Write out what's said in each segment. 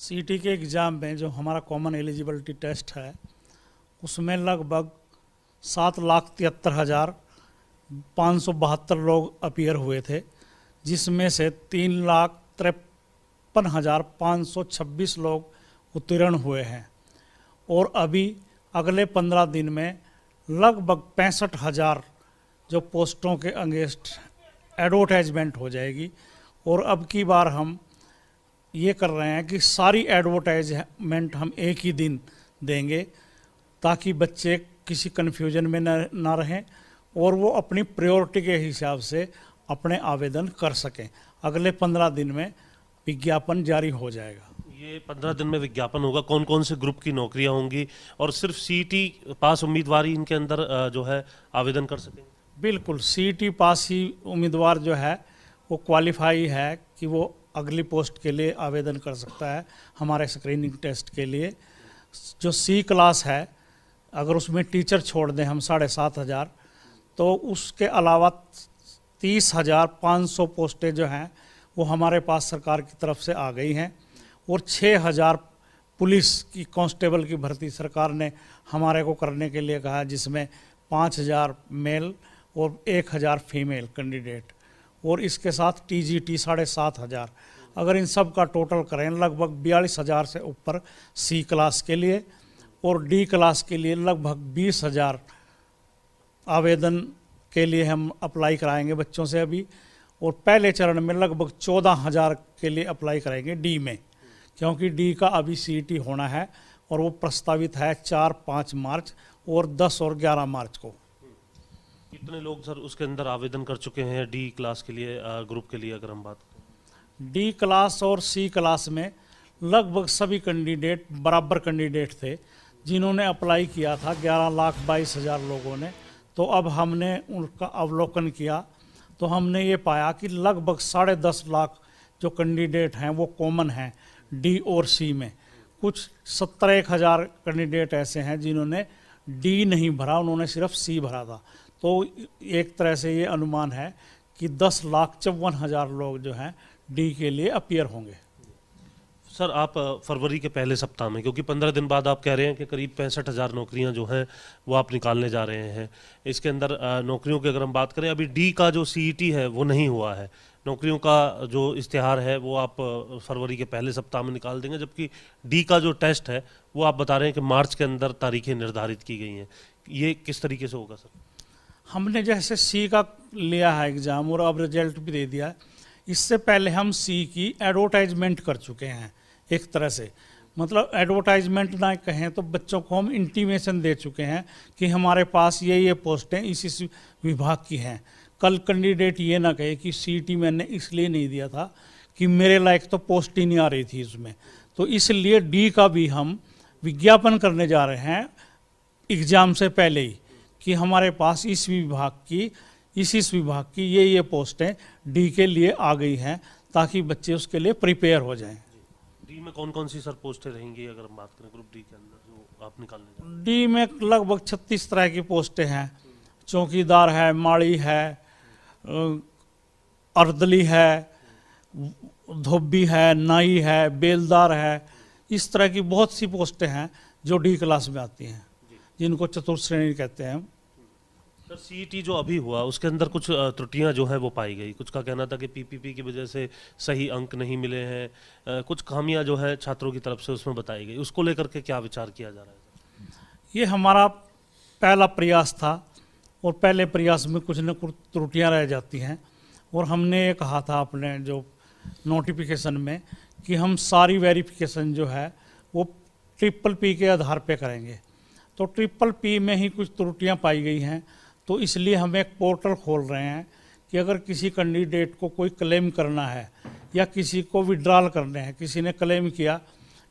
सीटी के एग्ज़ाम में जो हमारा कॉमन एलिजिबिलिटी टेस्ट है उसमें लगभग 7,73,572 लोग अपीयर हुए थे, जिसमें से 3,53,526 लोग उत्तीर्ण हुए हैं। और अभी अगले 15 दिन में लगभग 65,000 जो पोस्टों के अगेंस्ट एडवर्टाइजमेंट हो जाएगी। और अब की बार हम ये कर रहे हैं कि सारी एडवर्टाइजमेंट हम एक ही दिन देंगे ताकि बच्चे किसी कन्फ्यूजन में ना रहें और वो अपनी प्रायोरिटी के हिसाब से अपने आवेदन कर सकें। अगले 15 दिन में विज्ञापन जारी हो जाएगा। ये 15 दिन में विज्ञापन होगा, कौन कौन से ग्रुप की नौकरियां होंगी और सिर्फ सीईटी पास उम्मीदवार ही इनके अंदर जो है आवेदन कर सकेंगे? बिल्कुल, सीईटी पास ही उम्मीदवार जो है वो क्वालिफाई है कि वो अगली पोस्ट के लिए आवेदन कर सकता है। हमारे स्क्रीनिंग टेस्ट के लिए जो सी क्लास है, अगर उसमें टीचर छोड़ दें हम 7,500, तो उसके अलावा 30,500 पोस्टें जो हैं वो हमारे पास सरकार की तरफ से आ गई हैं। और 6,000 पुलिस की कांस्टेबल की भर्ती सरकार ने हमारे को करने के लिए कहा, जिसमें 5,000 मेल और 1,000 फीमेल कैंडिडेट, और इसके साथ टीजीटी 7,500। अगर इन सब का टोटल करें लगभग 42,000 से ऊपर सी क्लास के लिए, और डी क्लास के लिए लगभग 20,000 आवेदन के लिए हम अप्लाई कराएंगे बच्चों से अभी। और पहले चरण में लगभग 14,000 के लिए अप्लाई कराएंगे डी में, क्योंकि डी का अभी सीईटी होना है और वो प्रस्तावित है 4-5 मार्च और 10 और 11 मार्च को। कितने लोग सर उसके अंदर आवेदन कर चुके हैं डी क्लास के लिए, ग्रुप के लिए अगर हम बात करें? डी क्लास और सी क्लास में लगभग सभी कैंडिडेट बराबर कैंडिडेट थे जिन्होंने अप्लाई किया था, 11,22,000 लोगों ने। तो अब हमने उनका अवलोकन किया तो हमने ये पाया कि लगभग 10.5 लाख जो कैंडिडेट हैं वो कॉमन हैं डी और सी में। कुछ 17,000 कैंडिडेट ऐसे हैं जिन्होंने डी नहीं भरा, उन्होंने सिर्फ सी भरा था। तो एक तरह से ये अनुमान है कि 10,54,000 लोग जो हैं डी के लिए अपीयर होंगे। सर आप फरवरी के पहले सप्ताह में, क्योंकि 15 दिन बाद आप कह रहे हैं कि करीब 65,000 नौकरियां जो हैं वो आप निकालने जा रहे हैं, इसके अंदर नौकरियों की अगर हम बात करें, अभी डी का जो सीईटी है वो नहीं हुआ है, नौकरियों का जो इश्तिहार है वो आप फरवरी के पहले सप्ताह में निकाल देंगे, जबकि डी का जो टेस्ट है वो आप बता रहे हैं कि मार्च के अंदर तारीखें निर्धारित की गई हैं। ये किस तरीके से होगा सर? हमने जैसे सी का लिया है एग्ज़ाम और अब रिजल्ट भी दे दिया है, इससे पहले हम सी की एडवर्टाइजमेंट कर चुके हैं। एक तरह से मतलब एडवर्टाइजमेंट ना कहें तो बच्चों को हम इंटीमेशन दे चुके हैं कि हमारे पास ये पोस्टें इस विभाग की हैं। कल कैंडिडेट ये ना कहे कि सीईटी मैंने इसलिए नहीं दिया था कि मेरे लायक तो पोस्ट ही नहीं आ रही थी इसमें। तो इसलिए डी का भी हम विज्ञापन करने जा रहे हैं एग्ज़ाम से पहले ही कि हमारे पास इस विभाग की ये पोस्टें डी के लिए आ गई हैं, ताकि बच्चे उसके लिए प्रिपेयर हो जाएं। डी में कौन कौन सी सर पोस्टें रहेंगी अगर हम बात करें ग्रुप डी के अंदर जो आप निकालने जा रहे हैं? डी में लगभग 36 तरह की पोस्टें हैं। चौकीदार है, माड़ी है, अर्दली है, धोबी है, नाई है, बेलदार है, इस तरह की बहुत सी पोस्टें हैं जो डी क्लास में आती हैं, जिनको चतुर्थ श्रेणी कहते हैं। सर सीईटी जो अभी हुआ उसके अंदर कुछ त्रुटियां जो है वो पाई गई, कुछ का कहना था कि पीपीपी की वजह से सही अंक नहीं मिले हैं, कुछ खामियां जो है छात्रों की तरफ से उसमें बताई गई, उसको लेकर के क्या विचार किया जा रहा है? ये हमारा पहला प्रयास था और पहले प्रयास में कुछ न कुछ त्रुटियां रह जाती हैं, और हमने ये कहा था अपने जो नोटिफिकेशन में कि हम सारी वेरिफिकेशन जो है वो ट्रिपल-पी के आधार पे करेंगे। तो ट्रिपल-पी में ही कुछ त्रुटियां पाई गई हैं, तो इसलिए हम एक पोर्टल खोल रहे हैं कि अगर किसी कैंडिडेट को कोई क्लेम करना है या किसी को विड्रॉल करने हैं, किसी ने क्लेम किया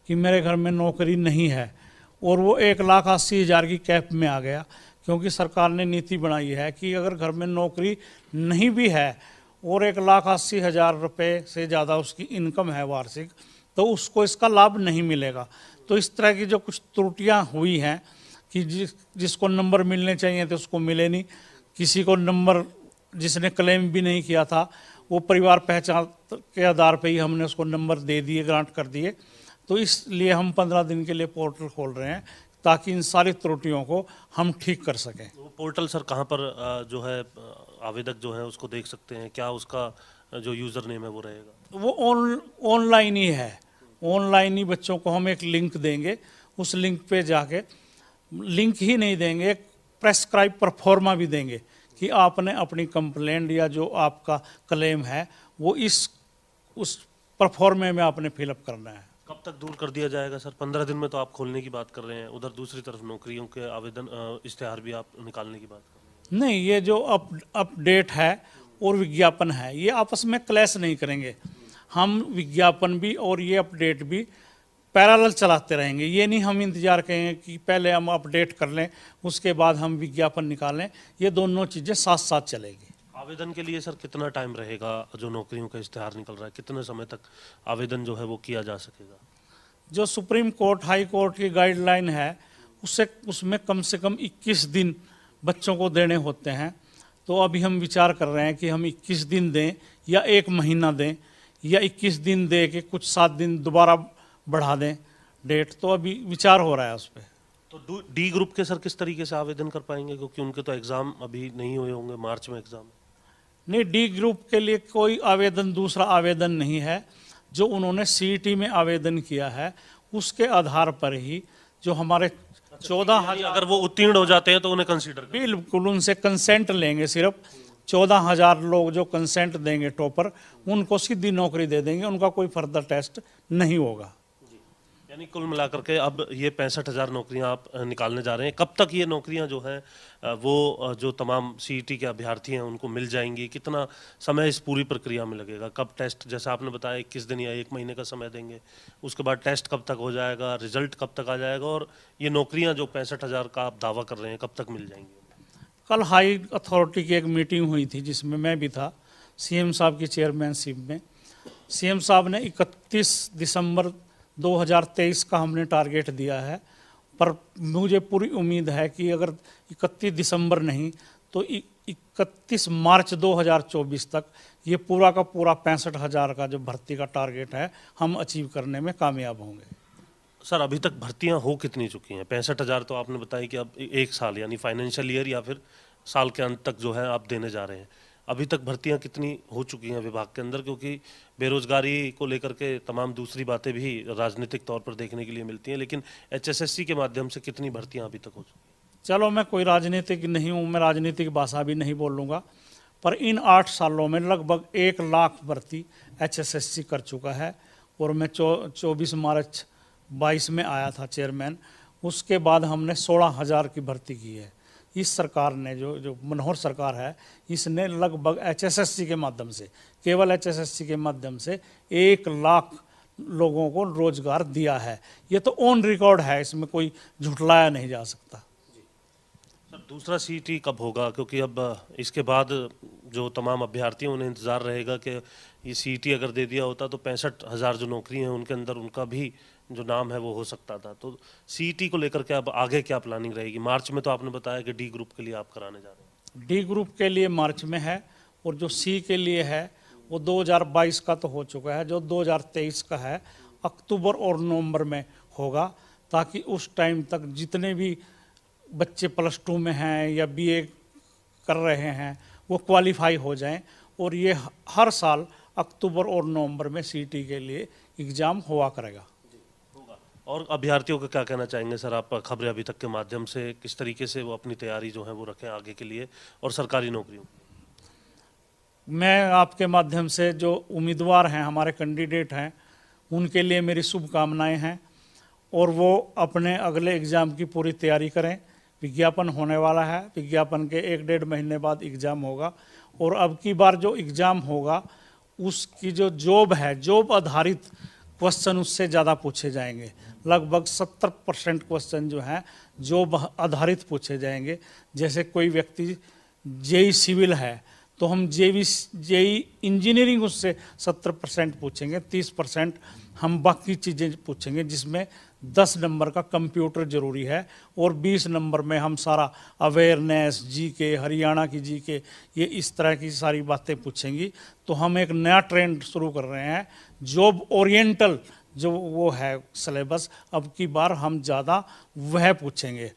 कि मेरे घर में नौकरी नहीं है और वो 1,80,000 की कैप में आ गया, क्योंकि सरकार ने नीति बनाई है कि अगर घर में नौकरी नहीं भी है और 1,80,000 रुपये से ज़्यादा उसकी इनकम है वार्षिक, तो उसको इसका लाभ नहीं मिलेगा। तो इस तरह की जो कुछ त्रुटियां हुई हैं कि जिसको नंबर मिलने चाहिए थे उसको मिले नहीं, किसी को नंबर जिसने क्लेम भी नहीं किया था वो परिवार पहचान के आधार पे ही हमने उसको नंबर दे दिए, ग्रांट कर दिए, तो इसलिए हम 15 दिन के लिए पोर्टल खोल रहे हैं ताकि इन सारी त्रुटियों को हम ठीक कर सकें। वो पोर्टल सर कहाँ पर जो है आवेदक जो है उसको देख सकते हैं, क्या उसका जो यूज़र नेम है वो रहेगा? वो ऑनलाइन ही है, ऑनलाइन ही बच्चों को हम एक लिंक देंगे, उस लिंक पे जाके, लिंक ही नहीं देंगे, एक प्रेस्क्राइब परफॉर्मा भी देंगे कि आपने अपनी कंप्लेंट या जो आपका क्लेम है वो उस परफॉर्मे में आपने फिलअप करना है। कब तक दूर कर दिया जाएगा सर? 15 दिन में तो आप खोलने की बात कर रहे हैं, उधर दूसरी तरफ नौकरियों के आवेदन इश्तेहार भी आप निकालने की बात कर रहे नहीं, ये जो अपडेट है और विज्ञापन है ये आपस में क्लैश नहीं करेंगे। हम विज्ञापन भी और ये अपडेट भी पैरेलल चलाते रहेंगे। ये नहीं हम इंतजार करेंगे कि पहले हम अपडेट कर लें उसके बाद हम विज्ञापन निकालें, ये दोनों चीज़ें साथ साथ चलेगी। आवेदन के लिए सर कितना टाइम रहेगा? जो नौकरियों का इश्तेहार निकल रहा है, कितने समय तक आवेदन जो है वो किया जा सकेगा? जो सुप्रीम कोर्ट, हाई कोर्ट की गाइडलाइन है उसमें कम से कम 21 दिन बच्चों को देने होते हैं। तो अभी हम विचार कर रहे हैं कि हम 21 दिन दें या 1 महीना दें या 21 दिन दे के कुछ 7 दिन दोबारा बढ़ा दें डेट। तो अभी विचार हो रहा है उस पर। तो डी ग्रुप के सर किस तरीके से आवेदन कर पाएंगे, क्योंकि उनके तो एग्ज़ाम अभी नहीं हुए होंगे, मार्च में एग्ज़ाम है। नहीं, डी ग्रुप के लिए कोई आवेदन, दूसरा आवेदन नहीं है। जो उन्होंने सीईटी में आवेदन किया है उसके आधार पर ही जो हमारे 14,000, अगर वो उत्तीर्ण हो जाते हैं तो उन्हें कंसीडर बिल्कुल उनसे कंसेंट लेंगे। सिर्फ 14,000 लोग जो कंसेंट देंगे टॉपर, उनको सीधी नौकरी दे देंगे, उनका कोई फर्दर टेस्ट नहीं होगा। यानी कुल मिलाकर के अब ये 65,000 नौकरियां आप निकालने जा रहे हैं। कब तक ये नौकरियां जो हैं वो जो तमाम सीईटी के अभ्यर्थी हैं उनको मिल जाएंगी? कितना समय इस पूरी प्रक्रिया में लगेगा? कब टेस्ट, जैसा आपने बताया 21 दिन या 1 महीने का समय देंगे, उसके बाद टेस्ट कब तक हो जाएगा, रिजल्ट कब तक आ जाएगा, और ये नौकरियां जो 65,000 का आप दावा कर रहे हैं कब तक मिल जाएंगी? कल हाई अथॉरिटी की एक मीटिंग हुई थी जिसमें मैं भी था, सीएम साहब की चेयरमैनशिप में। सीएम साहब ने 31 दिसंबर 2023 का हमने टारगेट दिया है, पर मुझे पूरी उम्मीद है कि अगर 31 दिसंबर नहीं तो 31 मार्च 2024 तक ये पूरा का पूरा 65,000 का जो भर्ती का टारगेट है हम अचीव करने में कामयाब होंगे। सर अभी तक भर्तियां हो कितनी चुकी हैं? 65,000 तो आपने बताया कि अब 1 साल यानी फाइनेंशियल ईयर या फिर साल के अंत तक जो है आप देने जा रहे हैं। अभी तक भर्तियां कितनी हो चुकी हैं विभाग के अंदर? क्योंकि बेरोजगारी को लेकर के तमाम दूसरी बातें भी राजनीतिक तौर पर देखने के लिए मिलती हैं, लेकिन HSSC के माध्यम से कितनी भर्तियां अभी तक हो चुकी हैं? चलो, मैं कोई राजनीतिक नहीं हूँ, मैं राजनीतिक भाषा भी नहीं बोलूँगा, पर इन 8 सालों में लगभग 1 लाख भर्ती HSSC कर चुका है। और मैं 24 मार्च 22 में आया था चेयरमैन, उसके बाद हमने 16,000 की भर्ती की है। इस सरकार ने जो मनोहर सरकार है, इसने लगभग HSSC के माध्यम से, केवल HSSC के माध्यम से 1 लाख लोगों को रोजगार दिया है। ये तो ऑन रिकॉर्ड है, इसमें कोई झुठलाया नहीं जा सकता। सर दूसरा सीईटी कब होगा? क्योंकि अब इसके बाद जो तमाम अभ्यर्थी हैं उन्हें इंतज़ार रहेगा कि ये सीईटी अगर दे दिया होता तो 65,000 जो नौकरी हैं उनके अंदर उनका भी जो नाम है वो हो सकता था। तो सीईटी को लेकर के अब आगे क्या प्लानिंग रहेगी? मार्च में तो आपने बताया कि डी ग्रुप के लिए आप कराने जा रहे हैं। डी ग्रुप के लिए मार्च में है, और जो सी के लिए है वो 2022 का तो हो चुका है, जो 2023 का है अक्टूबर और नवंबर में होगा, ताकि उस टाइम तक जितने भी बच्चे +2 में हैं या BA कर रहे हैं वो क्वालिफाई हो जाएं। और ये हर साल अक्टूबर और नवंबर में सीईटी के लिए एग्ज़ाम हुआ करेगा। और अभ्यर्थियों को क्या कहना चाहेंगे सर आप खबरें अभी तक के माध्यम से, किस तरीके से वो अपनी तैयारी जो है वो रखें आगे के लिए और सरकारी नौकरियों? मैं आपके माध्यम से जो उम्मीदवार हैं, हमारे कैंडिडेट हैं, उनके लिए मेरी शुभकामनाएं हैं, और वो अपने अगले एग्ज़ाम की पूरी तैयारी करें। विज्ञापन होने वाला है, विज्ञापन के 1-1.5 महीने बाद एग्ज़ाम होगा, और अब की बार जो एग्ज़ाम होगा उसकी जो जॉब है, जॉब आधारित क्वेश्चन उससे ज़्यादा पूछे जाएंगे। लगभग 70% क्वेश्चन जो हैं जॉब आधारित पूछे जाएंगे। जैसे कोई व्यक्ति जेई सिविल है तो हम जेई इंजीनियरिंग उससे 70% पूछेंगे, 30% हम बाकी चीज़ें पूछेंगे, जिसमें 10 नंबर का कंप्यूटर ज़रूरी है, और 20 नंबर में हम सारा अवेयरनेस, जीके, हरियाणा की जीके, ये इस तरह की सारी बातें पूछेंगी। तो हम एक नया ट्रेंड शुरू कर रहे हैं, जॉब ओरिएंटल जो वो है सिलेबस, अब की बार हम ज़्यादा वह पूछेंगे।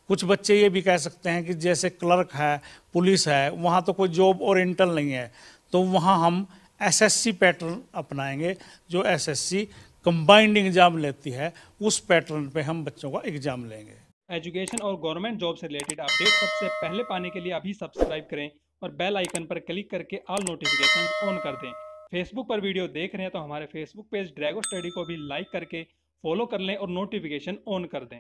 कुछ बच्चे ये भी कह सकते हैं कि जैसे क्लर्क है, पुलिस है, वहाँ तो कोई जॉब ओरिएंटल नहीं है, तो वहाँ हम एसएससी पैटर्न अपनाएंगे। जो एसएससी कंबाइंड एग्ज़ाम लेती है, उस पैटर्न पे हम बच्चों का एग्ज़ाम लेंगे। एजुकेशन और गवर्नमेंट जॉब से रिलेटेड अपडेट सबसे पहले पाने के लिए अभी सब्सक्राइब करें और बेल आइकन पर क्लिक करके ऑल नोटिफिकेशन ऑन कर दें। फेसबुक पर वीडियो देख रहे हैं तो हमारे फेसबुक पेज ड्रैगो स्टडी को भी लाइक करके फॉलो कर लें और नोटिफिकेशन ऑन कर दें।